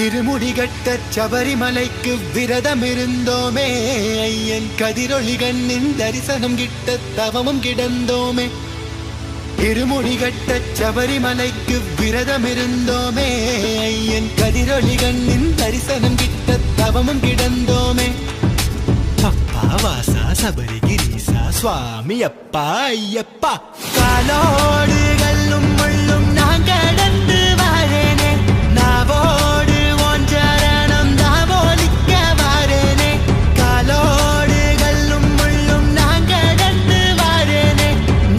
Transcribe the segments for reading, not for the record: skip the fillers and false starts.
இருமுடிகட்ட சபரிமலைக்கு விரதம் இருந்தோமே, ஐயன் கதிரொளி கண்ணின் தரிசனம் கிட்ட தவமும் கிடந்தோமே. இருமுடிகட்ட சபரிமலைக்கு விரதம் இருந்தோமே, ஐயன் கதிரொளி கண்ணின் தரிசனம் கிட்ட தவமும் கிடந்தோமே. அப்பா வாசா சபரிகிரீசா சுவாமி அப்பா ஐயப்பா, காலோடு கல்லும் முள்ளும் நான் கடந்து வாரேனே, நாவோடு ஓஞ்சரணம் தாவோலிக்க வாரேனே. காலோடு கல்லும் முள்ளும் நான் கடந்து வாரேனே,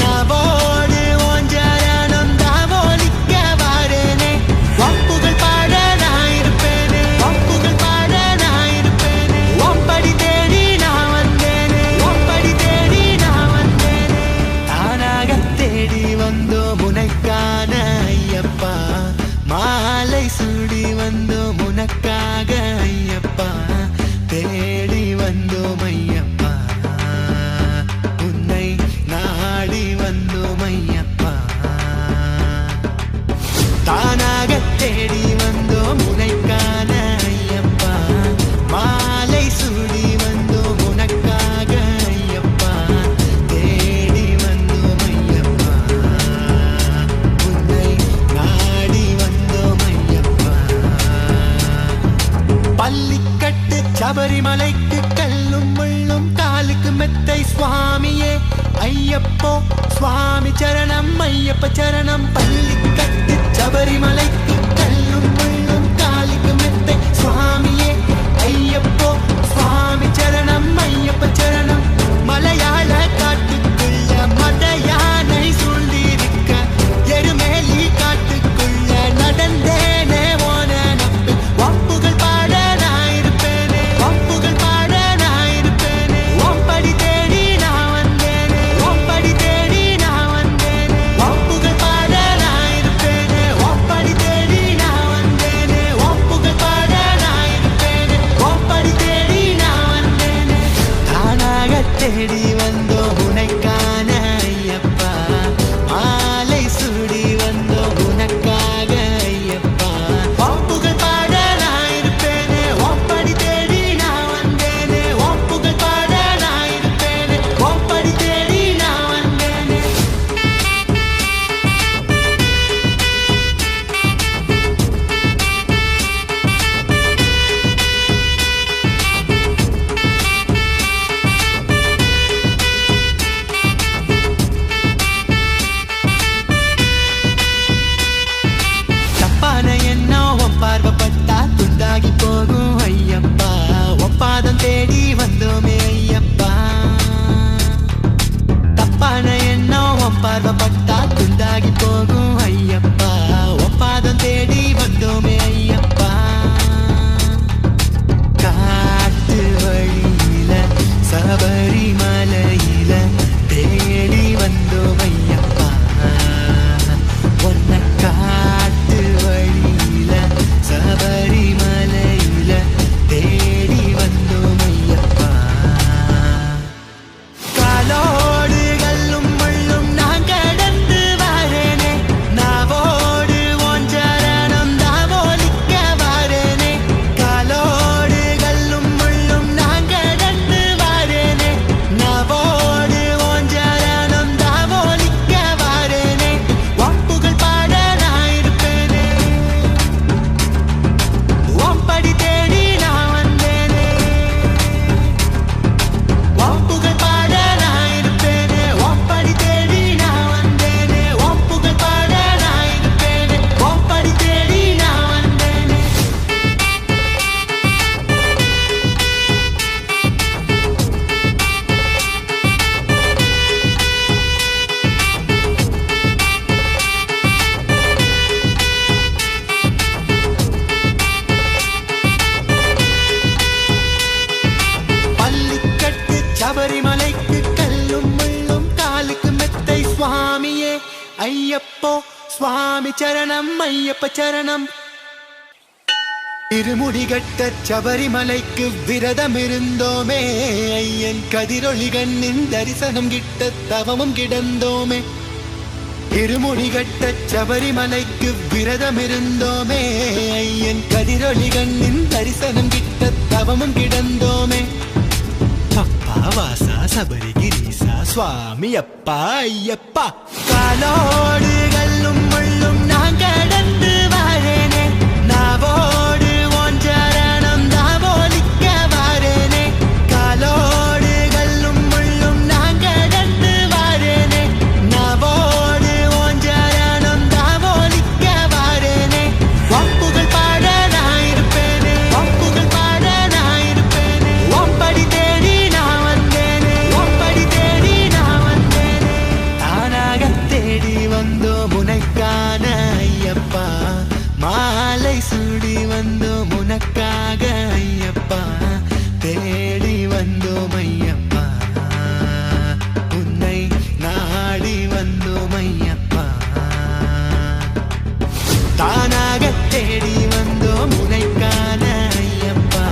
நாவோடு ஓஞ்சரணம் தாவோலிக்க வாரேனே. ஒப்புகள் பாட நான் இருப்பேனே, ஒப்புகள் பாட நான் இருப்பேனே. ஒம்படி தேடி நான் வந்தேனே, ஒம்படி தேடி நான் வந்தேனே. தானாக தேடி வந்தோம் உனக்கான ஐயப்பா, மாலை சூடி வந்தோம் உனக்காக ஐயப்பா, தேடி வந்தோம் ஐயப்பா, உன்னை நாடி வந்தோம் ஐயப்பா. தானாக தேடி வந்தோம் உனக்கான ஐயப்பா, மாலை சூடி வந்தோம் உனக்காக ஐயப்பா, தேடி வந்தோம் ஐயப்பா, உன்னை நாடி வந்தோம் ஐயப்பா. பள்ளிக்கட்டு சபரிமலைக்கு கல்லும் முள்ளும் காலுக்கு மெத்தை சுவாமியே ஐயப்போ, சுவாமி சரணம் ஐயப்ப சரணம். பள்ளிக்கட்டு சபரிமலைக்கு கல்லும் முள்ளும் காலுக்கு மெத்தை சுவாமியே ஐயப்போ, சுவாமி சரணம் ஐயப்ப சரணம். மலையாள காட்டுக்குள்ள மத யானை சூழ்ந்திருக்க, எருமேலி காட்டுக்குள்ள நடந்தேனே ஓன நப்பு. ஒப்புகள் பாட நான் இருப்பேனே, ஒப்புகள் பாட நான் இருப்பேனே. ஒம்படி தேடி நான் வந்தேனே, ஒம்படி தேடி நான் வந்தேனே. ஒப்புகள் பாட நான் இருப்பேனே, ஒம்படி தேடி நான் வந்தேனே. ஒப்புகள் பாட நான் இருப்பேனே, ஒம்படி தேடி நான் வந்தேனே. தானாக தேடி வந்தோம் உனக்கான ஐயப்பா, மாலை சூடி வந்தோம் உனக்காக ஐயப்பா. ஒப்புகள் பாட நான் இருப்பேனே, ஒம்படி தேடி நான் வந்தேனே. ஒப்புகள் பாட நான் இருப்பேனே, ஒம்படி தேடி நான் வந்தேனே. தப்பான எண்ணம் உன் பார்வைப்பட்டா துண்டாகி போகும் ஐயப்பா, ஒப்பாதம் தேடி வந்தோமே ஐயப்பா. தப்பான எண்ணம் உன் பார்வைப்பட்டா துண்டாகி போகும் ஐயப்பா, ஒப்பாதம் தேடி வந்தோமே ஐயப்பா. காட்டு வழியில சபரிமலையில தேடி வந்தோம் ஐயப்பா, ஒன்ன காட்டு வழியில சபரிமலையில தேடி வந்தோம் ஐயப்பா. காலோடு கல்லும் முள்ளும் நான் கடந்து வாரேனே, நாவோடு ஓஞ்சரணம் தாவோலிக்க வாரேனே. காலோடு கல்லும் முள்ளும் நான் கடந்து வாரேனே, நாவோடு ஓஞ்சரணம் தாவோலிக்க வாரேனே. ஒப்புகள் பாட நான் இருப்பேனே, ஒம்படி தேடி நான் வந்தேனே. ஒப்புகள் பாட நான் இருப்பேனே, ஒம்படி தேடி நான் வந்தேனே. ஒப்புகள் பாட நான் இருப்பேனே, ஒம்படி தேடி நான் வந்தேனே. பள்ளிக்கட்டு சபரிமலைக்கு கல்லும் முள்ளும் காலுக்கு மெத்தை சுவாமியே ஐயப்போ, சுவாமி சரணம் ஐயப்ப சரணம். இருமுடிகட்ட சபரிமலைக்கு விரதம் இருந்தோமே, ஐயன் கதிரொளி கண்ணின் தரிசனம் கிட்ட தவமும் கிடந்தோமே. இருமுடிகட்ட சபரிமலைக்கு விரதம் இருந்தோமே, ஐயன் கதிரொளி கதிரொளி கண்ணின் தரிசனம் கிட்ட தவமும் கிடந்தோமே. அப்பா வாசா சபரிகிரீசா சுவாமி அப்பா ஐயப்பா. காலோடு கல்லும் முள்ளும் நான் கடந்து வாரேனே, நாவோடு ஒன்றரணம் தாவோலிக்க வாரேனே. காலோடு கல்லும் முள்ளும் நான் கடந்து வாரேனே, நாவோடு ஒன்றரணம் தாவோலிக்க வாரேனே. வம்புகள் பாட நான் இருப்பேனே, வம்புகள் பாட நான் இருப்பேனே. ஒம்படி தேடி நான் வந்தேனே, ஒம்படி தேடி நான் வந்தேனே. தானாக தேடி வந்தோம் உனக்கான ஐயப்பா, மாலை சூடி வந்தோம் உனக்காக ஐயப்பா. தேடி வந்தோம் ஐயப்பா, உன்னை நாடி வந்தோம் ஐயப்பா. தானாக தேடி வந்தோம் உனக்கான ஐயப்பா,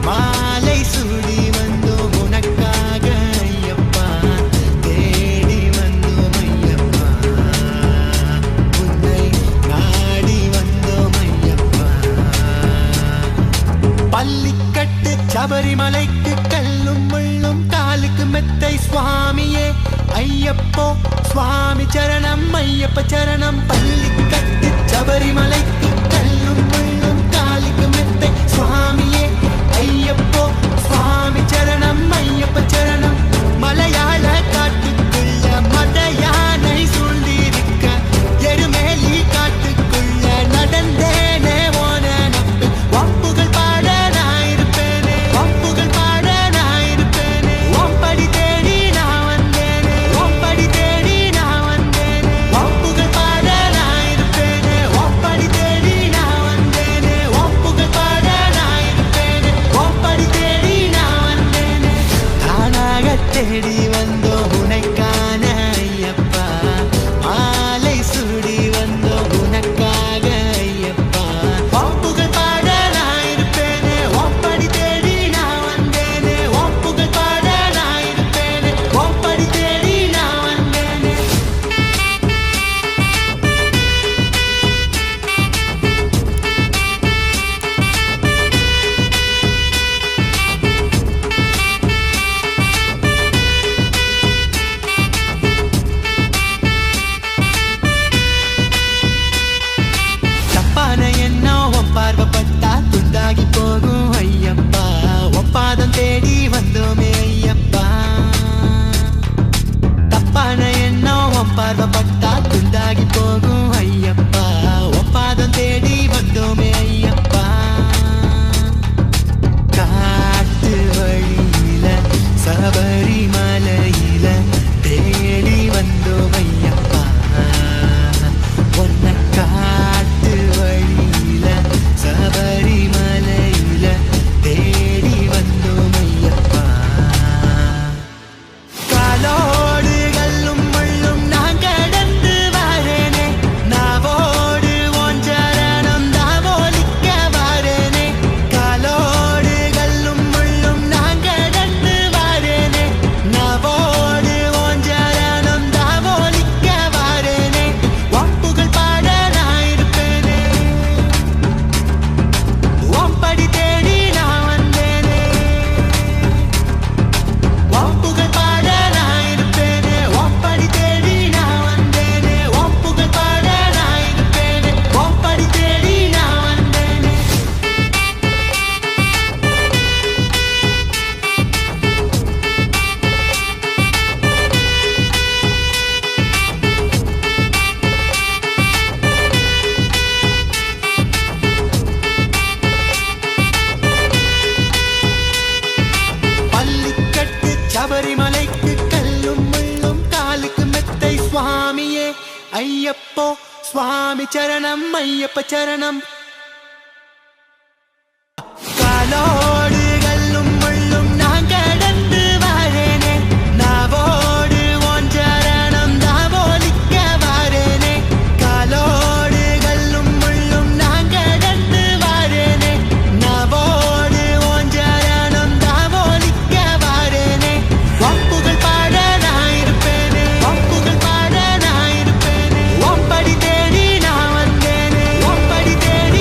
மாலை சூடி வந்தோம் உனக்காக ஐயப்பா. தேடி வந்தோம் ஐயப்பா, உன்னை நாடி வந்தோம் ஐயப்பா. பள்ளிக்கட்டு சபரிமலைக்கு கல்லும் முள்ளும் காலுக்கு மெத்தை சுவாமியே ஐயப்போ. சுவாமி சரணம் ஐயப்ப சரணம். பள்ளிக்கட்டு சபரிமலைக்கு கல்லும் முள்ளும் காலுக்கு மெத்தை சுவாமியே ஐயப்போ. சுவாமி சரணம் ஐயப்ப சரணம். மலையாள காட்டுக்குள்ள மத யானை சூழ்ந்திருக்க, எருமேலி காட்டுக்குள்ள நடந்தேனே ஓன நப்பு. வம்புகள் பாட நான் இருப்பேனே, வம்புகள் பாட நான் இருப்பேனே. ஒம்படி தேடி நான் வந்தேனே, ஒம்படி தேடி நான் வந்தேனே. வம்புகள் பாட நான் இருப்பேனே, ஒம்படி தேடி நான் வந்தேனே. வம்புகள் பாட நான் இருப்பேனே, ஒம்படி தேடி நான் வந்தேனே. தானாக தேடி வந்தோம் உனக்கான ஐயப்பா, மாலை சூடி வந்தோம் உனக்காக ஐயப்பா. வம்புகள் பாட நான் இருப்பேனே, ஒம்படி தேடி நான் வந்தேனே. வம்புகள் பாட நான் இருப்பேனே, ஒம்படி தேடி நான் வந்தேனே. தப்பான எண்ணம் உன் பார்வைப்பட்டா துண்டாகி போகும் ஐயப்பா. ஒப்பாதம் தேடி வந்தோமே ஐயப்பா. தப்பான எண்ணம் உன் பார்வைப்பட்டா துண்டாகி போகும் ஐயப்பா. ஒப்பாதம் தேடி வந்தோமே ஐயப்பா. காட்டு வழியில சபரிமலையில தேடி வந்தோம் ஐயப்பா. உன்னை காட்டு வழியில சபரிமலையில தேடி வந்தோம் ஐயப்பா. காலோடு கல்லும் முள்ளும் நான் கடந்து வாரேனே, நாவோடு ஒன்றரணம் தாவோலிக்க வாரேனே. காலோடு கல்லும் முள்ளும் நான் கடந்து வாரேனே, நாவோடு ஒன்றரணம் தாவோலிக்க வாரேனே. வம்புகள் பாட நான் இருப்பேனே, ஒம்படி தேடி நான் வந்தேனே. வம்புகள் பாட நான் இருப்பேனே, ஒம்படி தேடி நான் வந்தேனே. வம்புகள் பாட நான் இருப்பேனே, ஒம்படி தேடி நான் வந்தேனே. பள்ளிக்கட்டு சபரிமலைக்கு கல்லும் முள்ளும் காலுக்கு மெத்தை சுவாமியே ஐயப்போ. சுவாமி சரணம் ஐயப்ப சரணம். காலோடு கல்லும் முள்ளும் நான் கடந்து வாரேனே, நாவோடு ஒன்றரணம் தாவோலிக்க வாரேனே. காலோடு கல்லும் முள்ளும் நான் கடந்து வாரேனே, நாவோடு ஒன்றரணம் தாவோலிக்க வாரேனே. வம்புகள் பாட நான் இருப்பேனே, வம்புகள் பாட நான் இருப்பேனே. ஒம்படி தேடி நான் வந்தேனே, ஒம்படி தேடி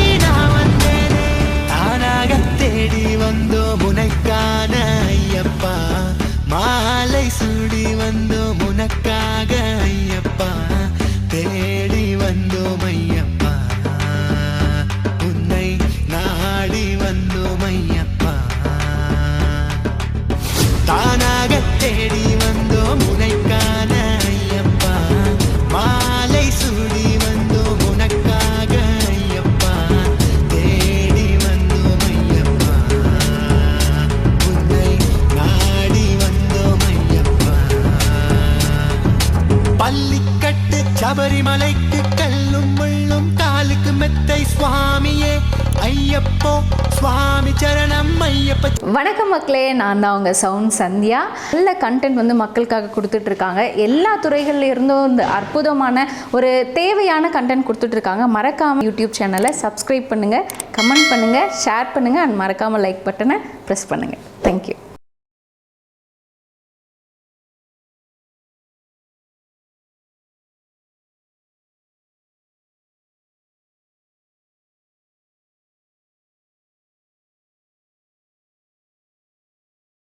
எப்போ சுவாமி சரணம் ஐயப்ப. வணக்கம் மக்களே, நான் தான் உங்கள் சவுண்ட் சந்தியா. நல்ல கண்டென்ட் வந்து மக்களுக்காக கொடுத்துட்ருக்காங்க. எல்லா துறைகள்ல இருந்தும் இந்த அற்புதமான ஒரு தேவையான கண்டென்ட் கொடுத்துட்ருக்காங்க. மறக்காமல் யூடியூப் சேனலை சப்ஸ்கிரைப் பண்ணுங்கள், கமெண்ட் பண்ணுங்கள், ஷேர் பண்ணுங்கள் அண்ட் மறக்காமல் லைக் பட்டனை ப்ரெஸ் பண்ணுங்கள். தேங்க்யூ.